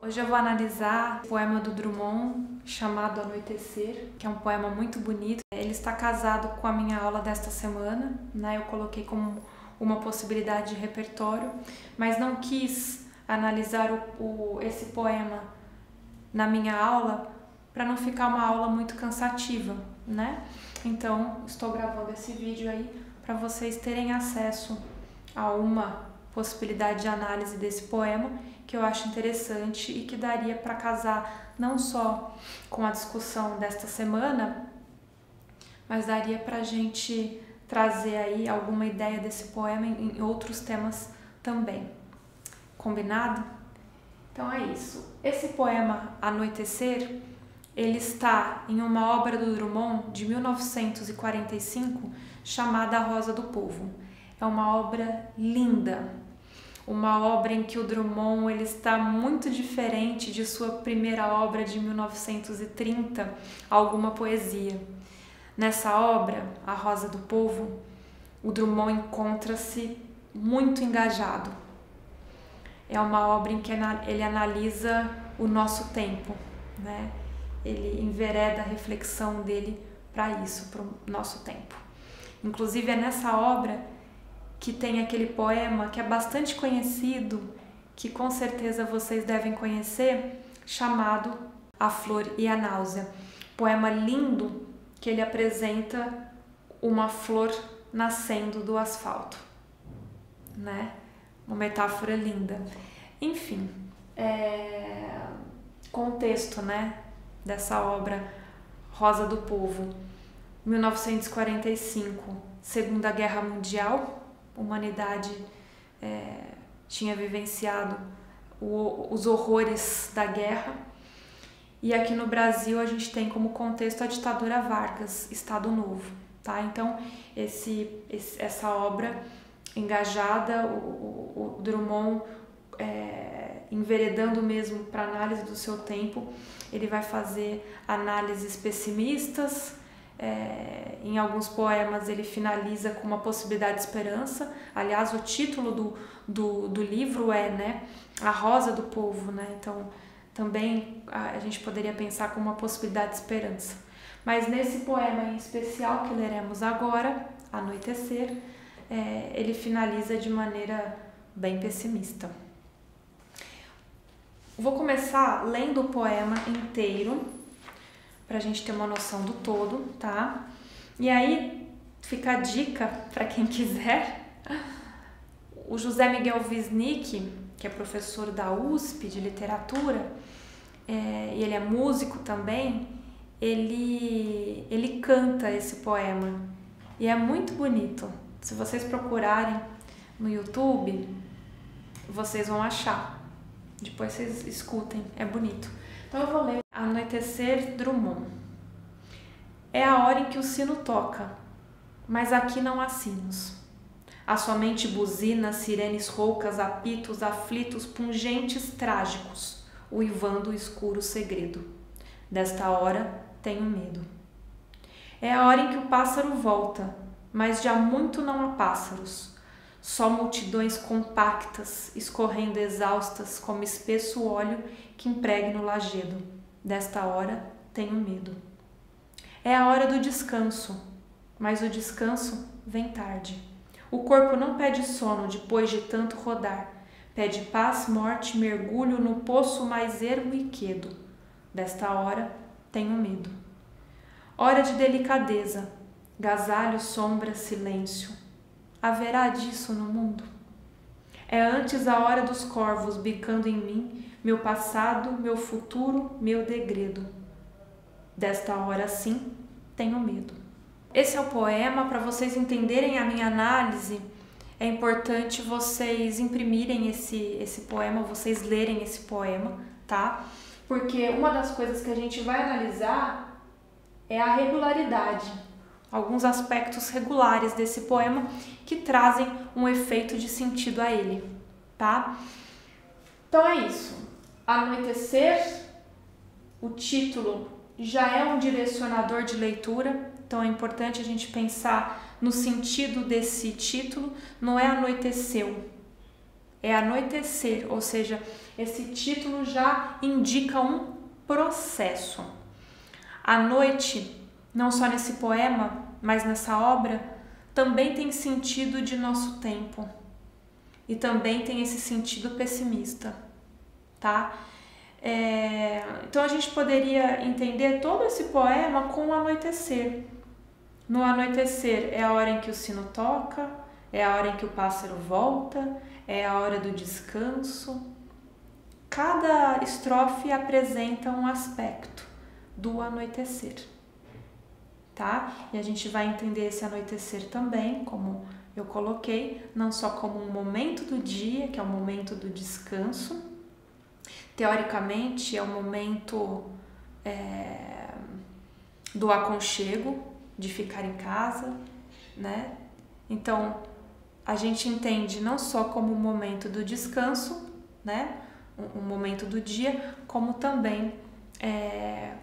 Hoje eu vou analisar o poema do Drummond chamado Anoitecer, que é um poema muito bonito. Ele está casado com a minha aula desta semana, né? Eu coloquei como uma possibilidade de repertório, mas não quis analisar esse poema na minha aula para não ficar uma aula muito cansativa, né? Então, estou gravando esse vídeo aí para vocês terem acesso a uma possibilidade de análise desse poema que eu acho interessante e que daria para casar não só com a discussão desta semana, mas daria para a gente trazer aí alguma ideia desse poema em outros temas também. Combinado? Então é isso. Esse poema Anoitecer, ele está em uma obra do Drummond de 1945 chamada A Rosa do Povo. É uma obra linda, uma obra em que o Drummond ele está muito diferente de sua primeira obra de 1930, Alguma Poesia. Nessa obra, A Rosa do Povo, o Drummond encontra-se muito engajado. É uma obra em que ele analisa o nosso tempo, né? Ele envereda a reflexão dele para isso, para o nosso tempo. Inclusive é nessa obra que tem aquele poema que é bastante conhecido, que com certeza vocês devem conhecer, chamado A Flor e a Náusea. Poema lindo que ele apresenta uma flor nascendo do asfalto, né? Uma metáfora linda. Enfim, contexto, né, dessa obra Rosa do Povo. 1945, Segunda Guerra Mundial, a humanidade tinha vivenciado os horrores da guerra. E aqui no Brasil a gente tem como contexto a ditadura Vargas, Estado Novo, tá? Então essa obra engajada, o Drummond enveredando mesmo para análise do seu tempo, ele vai fazer análises pessimistas. Em alguns poemas ele finaliza com uma possibilidade de esperança. Aliás, o título do livro é, né, A Rosa do Povo, né? Então também a gente poderia pensar como uma possibilidade de esperança. Mas nesse poema em especial que leremos agora, Anoitecer, ele finaliza de maneira bem pessimista. Vou começar lendo o poema inteiro, para a gente ter uma noção do todo, tá? E aí fica a dica para quem quiser. O José Miguel Wisnik, que é professor da USP de literatura, e ele é músico também, ele canta esse poema e é muito bonito. Se vocês procurarem no YouTube, vocês vão achar. Depois vocês escutem, é bonito. Então eu vou ler Anoitecer, Drummond. É a hora em que o sino toca, mas aqui não há sinos. Há somente buzinas, sirenes roucas, apitos, aflitos, pungentes, trágicos, uivando o escuro segredo. Desta hora tenho medo. É a hora em que o pássaro volta, mas já muito não há pássaros. Só multidões compactas, escorrendo exaustas como espesso óleo que impregna o lajedo. Desta hora tenho medo. É a hora do descanso, mas o descanso vem tarde. O corpo não pede sono depois de tanto rodar. Pede paz, morte, mergulho no poço mais ermo e quedo. Desta hora tenho medo. Hora de delicadeza, gasalho, sombra, silêncio. Haverá disso no mundo? É antes a hora dos corvos bicando em mim, meu passado, meu futuro, meu degredo. Desta hora sim, tenho medo. Esse é o poema. Para vocês entenderem a minha análise, é importante vocês imprimirem esse poema, vocês lerem esse poema, tá? Porque uma das coisas que a gente vai analisar é a regularidade, alguns aspectos regulares desse poema que trazem um efeito de sentido a ele, tá? Então é isso. Anoitecer, o título já é um direcionador de leitura, então é importante a gente pensar no sentido desse título. Não é anoiteceu, é anoitecer, ou seja, esse título já indica um processo. A noite, não só nesse poema, mas nessa obra, também tem sentido de nosso tempo e também tem esse sentido pessimista, tá? Então a gente poderia entender todo esse poema com o anoitecer. No anoitecer é a hora em que o sino toca, é a hora em que o pássaro volta, é a hora do descanso. Cada estrofe apresenta um aspecto do anoitecer, tá? E a gente vai entender esse anoitecer também, como eu coloquei, não só como um momento do dia, que é o momento do descanso. Teoricamente, é o momento do aconchego, de ficar em casa, né? Então, a gente entende não só como um momento do descanso, né? Um momento do dia, como também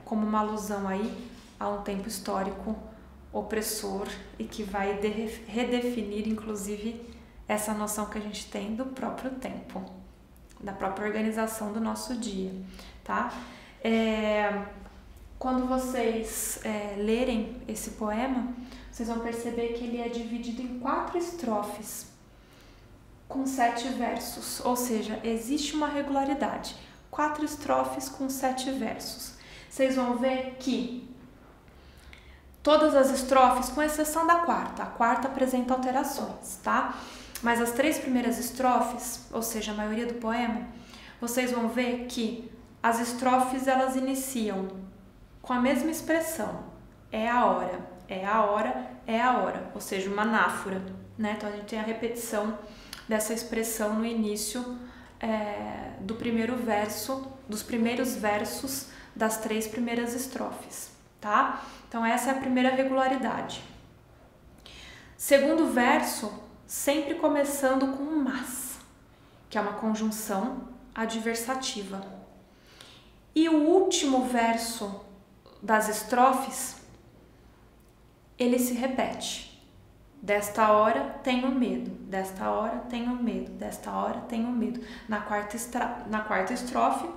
como uma alusão aí a um tempo histórico opressor e que vai redefinir, inclusive, essa noção que a gente tem do próprio tempo, da própria organização do nosso dia, tá? Quando vocês lerem esse poema, vocês vão perceber que ele é dividido em 4 estrofes, com 7 versos, ou seja, existe uma regularidade. 4 estrofes com 7 versos. Vocês vão ver que todas as estrofes, com exceção da quarta, a quarta apresenta alterações, tá? Mas as 3 primeiras estrofes, ou seja, a maioria do poema, vocês vão ver que as estrofes elas iniciam com a mesma expressão, é a hora, é a hora, é a hora, ou seja, uma anáfora, né? Então a gente tem a repetição dessa expressão no início do primeiro verso, dos primeiros versos das 3 primeiras estrofes, tá? Então essa é a primeira regularidade. Segundo verso, sempre começando com um mas, que é uma conjunção adversativa. E o último verso das estrofes, ele se repete. Desta hora tenho medo, desta hora tenho medo, desta hora tenho medo. Na quarta estrofe,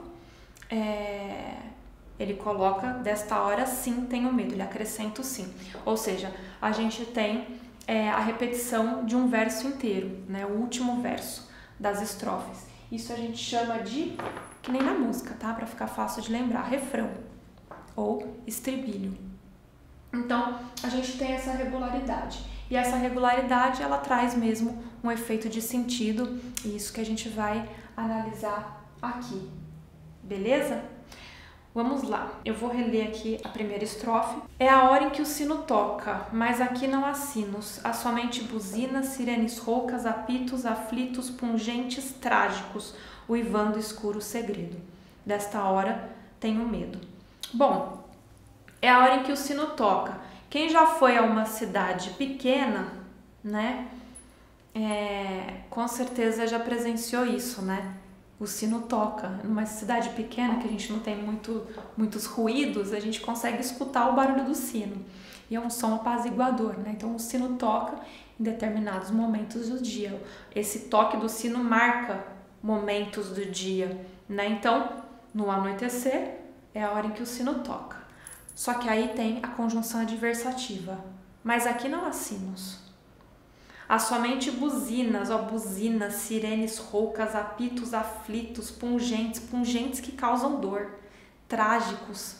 ele coloca desta hora sim tenho medo, ele acrescenta o sim. Ou seja, a gente tem a repetição de um verso inteiro, né? O último verso das estrofes. Isso a gente chama de, que nem na música, tá? Para ficar fácil de lembrar, refrão ou estribilho. Então, a gente tem essa regularidade. E essa regularidade, ela traz mesmo um efeito de sentido, e isso que a gente vai analisar aqui. Beleza? Vamos lá. Eu vou reler aqui a primeira estrofe. É a hora em que o sino toca, mas aqui não há sinos. Há somente buzinas, sirenes roucas, apitos, aflitos, pungentes, trágicos, uivando escuro segredo. Desta hora tenho medo. Bom, é a hora em que o sino toca. Quem já foi a uma cidade pequena, né, com certeza já presenciou isso, né? O sino toca. Numa cidade pequena, que a gente não tem muitos ruídos, a gente consegue escutar o barulho do sino. E é um som apaziguador, né? Então o sino toca em determinados momentos do dia. Esse toque do sino marca momentos do dia, né? Então, no anoitecer, é a hora em que o sino toca. Só que aí tem a conjunção adversativa. Mas aqui não há sinos. Há somente buzinas, buzinas, sirenes roucas, apitos, aflitos, pungentes que causam dor, trágicos.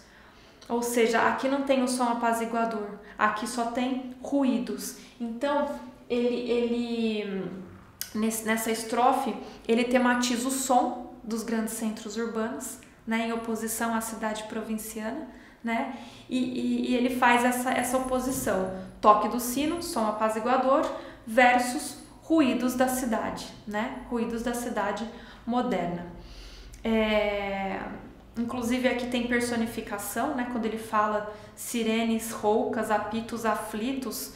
Ou seja, aqui não tem o som apaziguador, aqui só tem ruídos. Então, nessa estrofe, ele tematiza o som dos grandes centros urbanos, né, em oposição à cidade provinciana, né? E ele faz essa oposição, toque do sino, som apaziguador, versus ruídos da cidade, né? Ruídos da cidade moderna. Inclusive aqui tem personificação, né? Quando ele fala sirenes roucas, apitos, aflitos,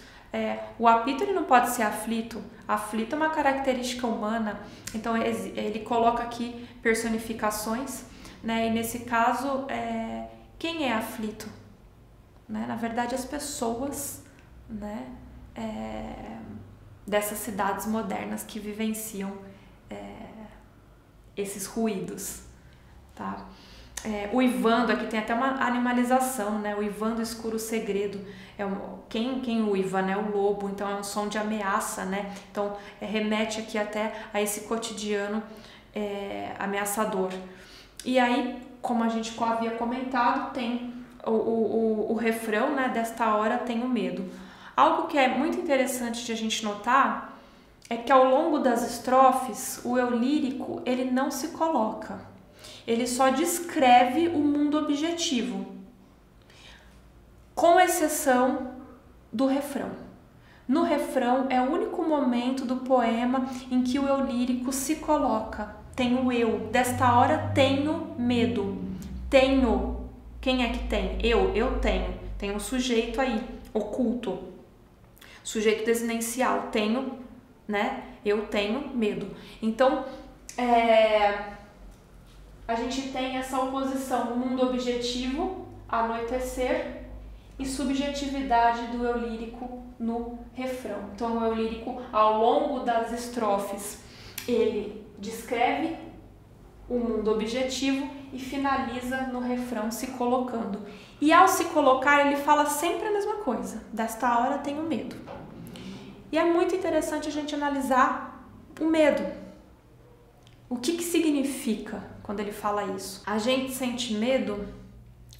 o apito ele não pode ser aflito. Aflito é uma característica humana, então ele coloca aqui personificações, né? E nesse caso, quem é aflito? Né? Na verdade, as pessoas, né? Dessas cidades modernas que vivenciam esses ruídos, tá? Uivando, aqui tem até uma animalização, né? Uivando escuro segredo. Quem uiva, né? O lobo, então é um som de ameaça, né? Então remete aqui até a esse cotidiano ameaçador. E aí, como a gente havia comentado, tem o refrão, né? Desta hora tenho medo. Algo que é muito interessante de a gente notar é que ao longo das estrofes, o eu lírico, ele não se coloca. Ele só descreve o mundo objetivo, com exceção do refrão. No refrão é o único momento do poema em que o eu lírico se coloca. Tem o eu. Desta hora tenho medo. Tenho. Quem é que tem? Eu tenho. Tem um sujeito aí, oculto. Sujeito desinencial. Tenho, né? Eu tenho medo. Então, a gente tem essa oposição mundo objetivo, anoitecer, e subjetividade do eu lírico no refrão. Então, o eu lírico, ao longo das estrofes, ele descreve o mundo objetivo e finaliza no refrão se colocando. E ao se colocar, ele fala sempre a mesma coisa. Desta hora tenho medo. E é muito interessante a gente analisar o medo. O que significa quando ele fala isso? A gente sente medo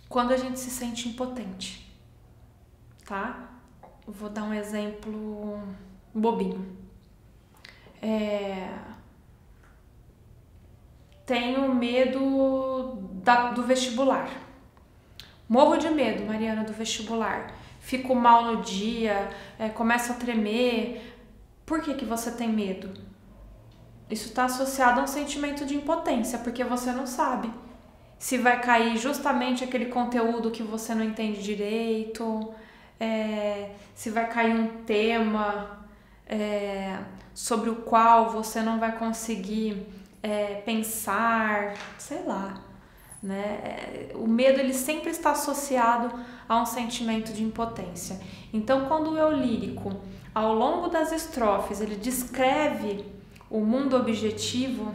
quando a gente se sente impotente, tá? Vou dar um exemplo bobinho. Tenho medo do vestibular. Morro de medo, Mariana, do vestibular. Fico mal no dia, começo a tremer. Por que você tem medo? Isso está associado a um sentimento de impotência, porque você não sabe se vai cair justamente aquele conteúdo que você não entende direito, se vai cair um tema sobre o qual você não vai conseguir pensar, sei lá, né? O medo, ele sempre está associado a um sentimento de impotência. Então, quando o eu lírico, ao longo das estrofes, ele descreve o mundo objetivo,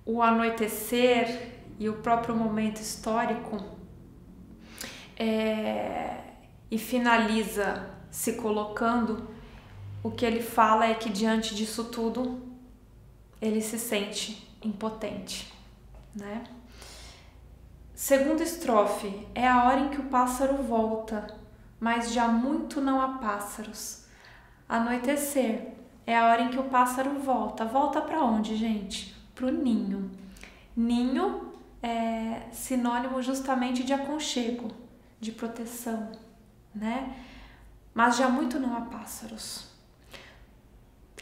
o anoitecer e o próprio momento histórico, e finaliza se colocando, o que ele fala é que diante disso tudo ele se sente impotente, né? Segunda estrofe: é a hora em que o pássaro volta, mas já muito não há pássaros. Anoitecer: é a hora em que o pássaro volta. Volta para onde, gente? Pro ninho. Ninho é sinônimo justamente de aconchego, de proteção, né? Mas já muito não há pássaros.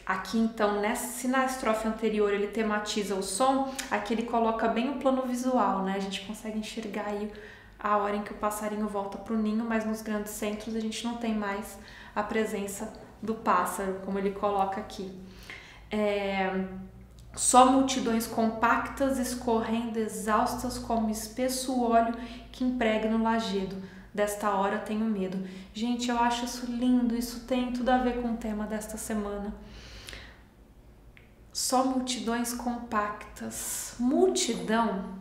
Aqui, então, se na estrofe anterior ele tematiza o som, aqui ele coloca bem o plano visual, né? A gente consegue enxergar aí a hora em que o passarinho volta pro ninho, mas nos grandes centros a gente não tem mais a presença do pássaro, como ele coloca aqui. Só multidões compactas escorrendo exaustas como espesso óleo que impregna o lajedo. Desta hora tenho medo. Gente, eu acho isso lindo, isso tem tudo a ver com o tema desta semana. Só multidões compactas. Multidão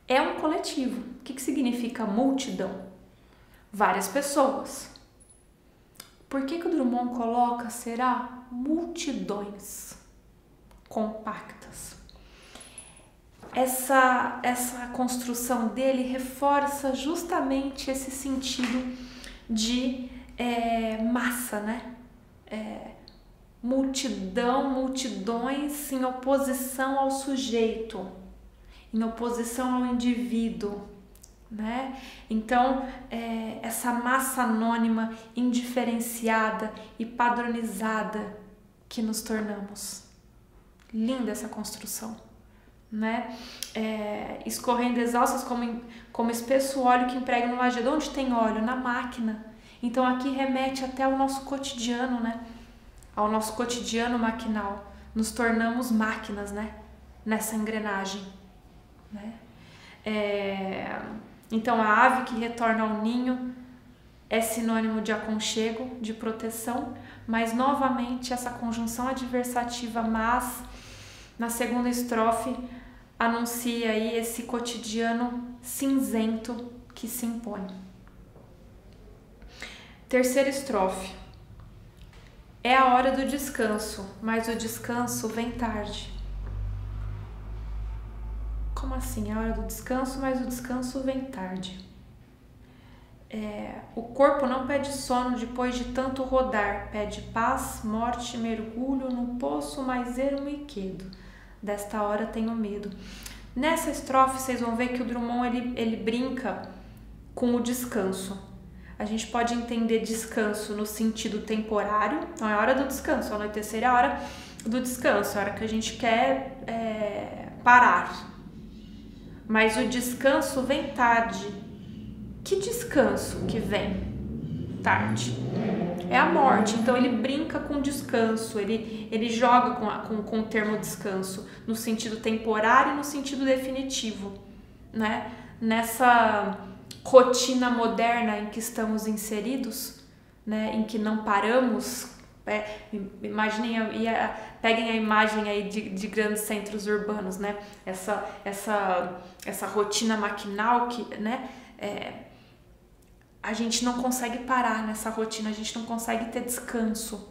é um coletivo. O que significa multidão? Várias pessoas. Por que o Drummond coloca, será, multidões compactas? Essa construção dele reforça justamente esse sentido de massa, né? Multidão, multidões em oposição ao sujeito, em oposição ao indivíduo, né? Então, essa massa anônima, indiferenciada e padronizada que nos tornamos. Linda essa construção, né? Escorrendo exaustas como espesso óleo que emprega no lajedo. Onde tem óleo? Na máquina. Então, aqui remete até ao nosso cotidiano, né? Ao nosso cotidiano maquinal. Nos tornamos máquinas, né? Nessa engrenagem, né? Então, a ave que retorna ao ninho é sinônimo de aconchego, de proteção, mas novamente essa conjunção adversativa mas Na segunda estrofe, anuncia aí esse cotidiano cinzento que se impõe. Terceira estrofe. É a hora do descanso, mas o descanso vem tarde. Como assim? É a hora do descanso, mas o descanso vem tarde. O corpo não pede sono depois de tanto rodar, pede paz, morte, mergulho no poço mais ermo e quedo. Desta hora tenho medo. Nessa estrofe vocês vão ver que o Drummond ele brinca com o descanso. A gente pode entender descanso no sentido temporário, então é a hora do descanso, o anoitecer é a hora do descanso, é a hora que a gente quer parar. Mas o descanso vem tarde. Que descanso que vem tarde? É a morte. Então ele brinca com descanso, ele joga com o termo descanso no sentido temporário e no sentido definitivo, né? Nessa rotina moderna em que estamos inseridos, né? Em que não paramos. Imaginem, peguem a imagem aí de grandes centros urbanos, né? Essa rotina maquinal que, né? A gente não consegue parar nessa rotina, a gente não consegue ter descanso.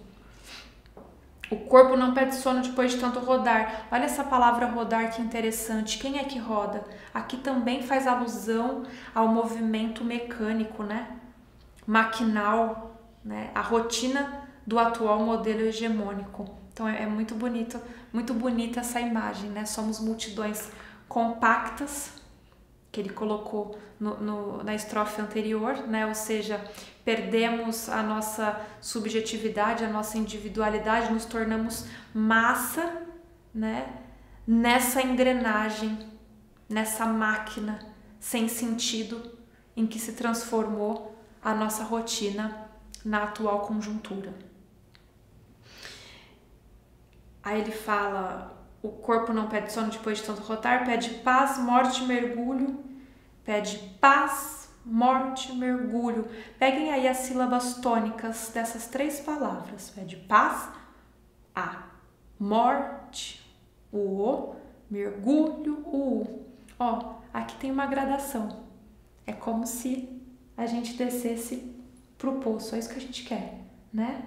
O corpo não pede sono depois de tanto rodar. Olha essa palavra rodar, que interessante. Quem é que roda? Aqui também faz alusão ao movimento mecânico, né? Maquinal, né? A rotina do atual modelo hegemônico. Então é muito bonita essa imagem, né? Somos multidões compactas, que ele colocou na estrofe anterior, né? Ou seja, perdemos a nossa subjetividade, a nossa individualidade, nos tornamos massa, né? Nessa engrenagem, nessa máquina sem sentido em que se transformou a nossa rotina na atual conjuntura. Aí ele fala: o corpo não pede sono depois de tanto rodar, pede paz, morte, mergulho. Pede paz, morte, mergulho. Peguem aí as sílabas tônicas dessas três palavras. Pede paz, a. Morte, o. Mergulho, o u. Ó, aqui tem uma gradação. É como se a gente descesse pro poço. É isso que a gente quer, né?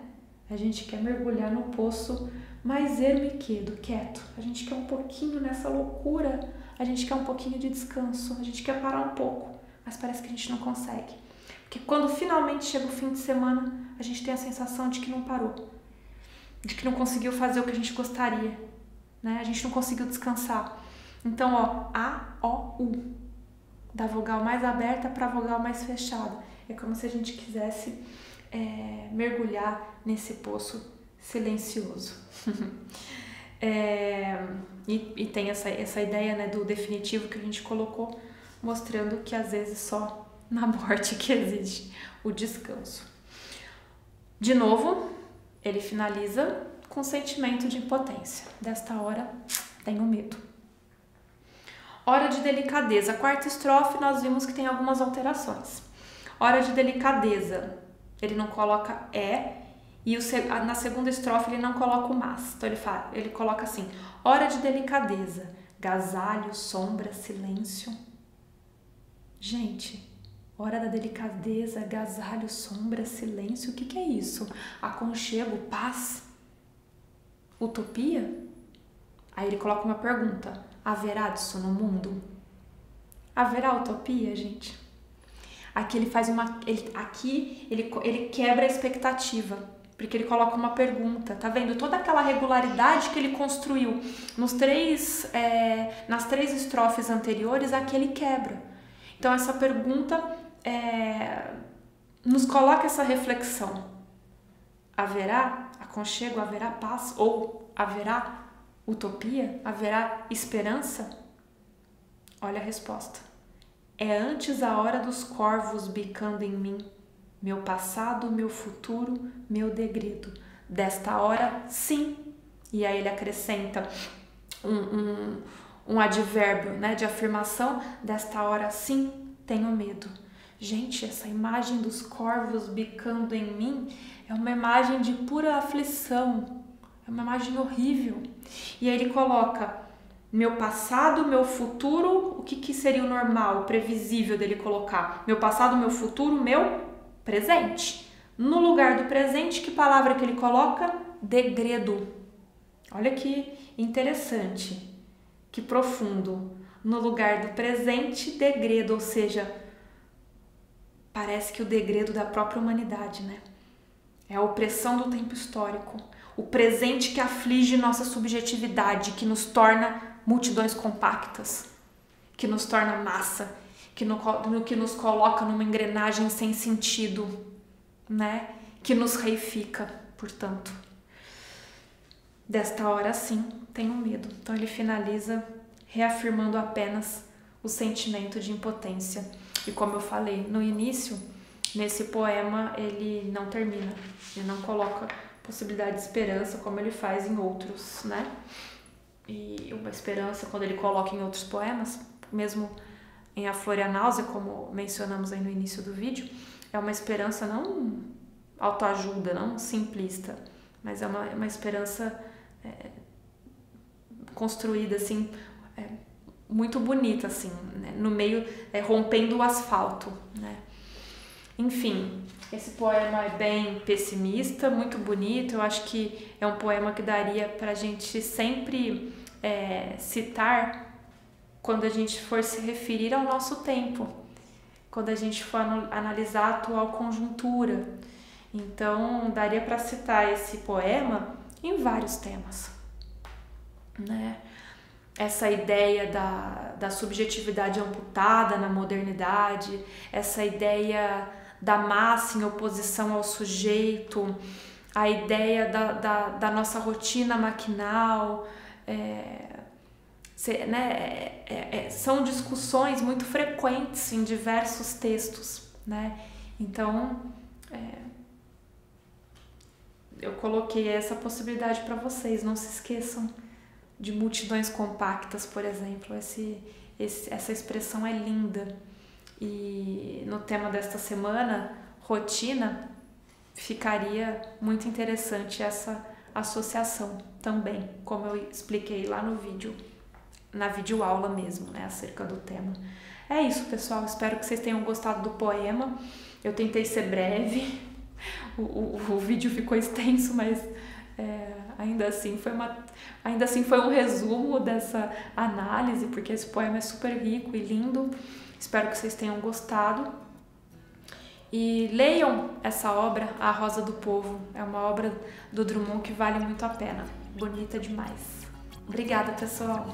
A gente quer mergulhar no poço mais ermo e quieto. A gente quer um pouquinho nessa loucura. A gente quer um pouquinho de descanso. A gente quer parar um pouco. Mas parece que a gente não consegue. Porque quando finalmente chega o fim de semana, a gente tem a sensação de que não parou. De que não conseguiu fazer o que a gente gostaria, né? A gente não conseguiu descansar. Então, ó, A, O, U. Da vogal mais aberta para a vogal mais fechada. É como se a gente quisesse mergulhar nesse poço silencioso. E tem essa ideia, né, do definitivo que a gente colocou, mostrando que às vezes só na morte que existe o descanso. De novo, ele finaliza com sentimento de impotência. Desta hora, tenho medo. Hora de delicadeza. A quarta estrofe nós vimos que tem algumas alterações. Hora de delicadeza, ele não coloca e na segunda estrofe ele não coloca o mas. Então ele coloca assim: hora de delicadeza, gasalho, sombra, silêncio. Gente, hora da delicadeza, gasalho, sombra, silêncio, o que é isso? Aconchego, paz, utopia? Aí ele coloca uma pergunta: haverá disso no mundo? Haverá utopia, gente? Aqui ele faz ele quebra a expectativa, porque ele coloca uma pergunta. Tá vendo? Toda aquela regularidade que ele construiu nas três estrofes anteriores, aqui ele quebra. Então essa pergunta nos coloca essa reflexão: haverá aconchego, haverá paz, ou haverá utopia, haverá esperança? Olha a resposta: é antes a hora dos corvos bicando em mim, meu passado, meu futuro, meu degredo. Desta hora, sim. E aí ele acrescenta um advérbio, né, de afirmação. Desta hora, sim, tenho medo. Gente, essa imagem dos corvos bicando em mim é uma imagem de pura aflição, É uma imagem horrível. E aí ele coloca meu passado, meu futuro, o que seria o normal, o previsível dele colocar? Meu passado, meu futuro, meu presente. No lugar do presente, que palavra que ele coloca? Degredo. Olha que interessante, que profundo. No lugar do presente, degredo, ou seja, parece que o degredo da própria humanidade, né? É a opressão do tempo histórico. O presente que aflige nossa subjetividade, que nos torna multidões compactas, que nos torna massa, que nos coloca numa engrenagem sem sentido, né? Que nos reifica, portanto. Desta hora, sim, tenho medo. Então ele finaliza reafirmando apenas o sentimento de impotência. E como eu falei no início, nesse poema ele não termina, ele não coloca possibilidade de esperança como ele faz em outros, né? E uma esperança, quando ele coloca em outros poemas, mesmo em A Flor e a Náusea, como mencionamos aí no início do vídeo, é uma esperança não autoajuda, não simplista, mas é uma esperança construída assim, muito bonita, assim, né? No meio, rompendo o asfalto, né? Enfim, esse poema é bem pessimista, muito bonito. Eu acho que é um poema que daria pra gente sempre citar quando a gente for se referir ao nosso tempo, quando a gente for analisar a atual conjuntura. Então, daria para citar esse poema em vários temas, né? Essa ideia da subjetividade amputada na modernidade, essa ideia da massa em oposição ao sujeito, a ideia da nossa rotina maquinal, são discussões muito frequentes em diversos textos, né? Então, eu coloquei essa possibilidade para vocês, não se esqueçam de multidões compactas, por exemplo. Essa expressão é linda. E no tema desta semana, rotina, ficaria muito interessante essa associação também, como eu expliquei lá no vídeo, na videoaula mesmo, né, acerca do tema. É isso, pessoal, espero que vocês tenham gostado do poema. Eu tentei ser breve, o vídeo ficou extenso, mas ainda assim foi um resumo dessa análise, porque esse poema é super rico e lindo. Espero que vocês tenham gostado. E leiam essa obra, A Rosa do Povo. É uma obra do Drummond que vale muito a pena. Bonita demais. Obrigada, pessoal!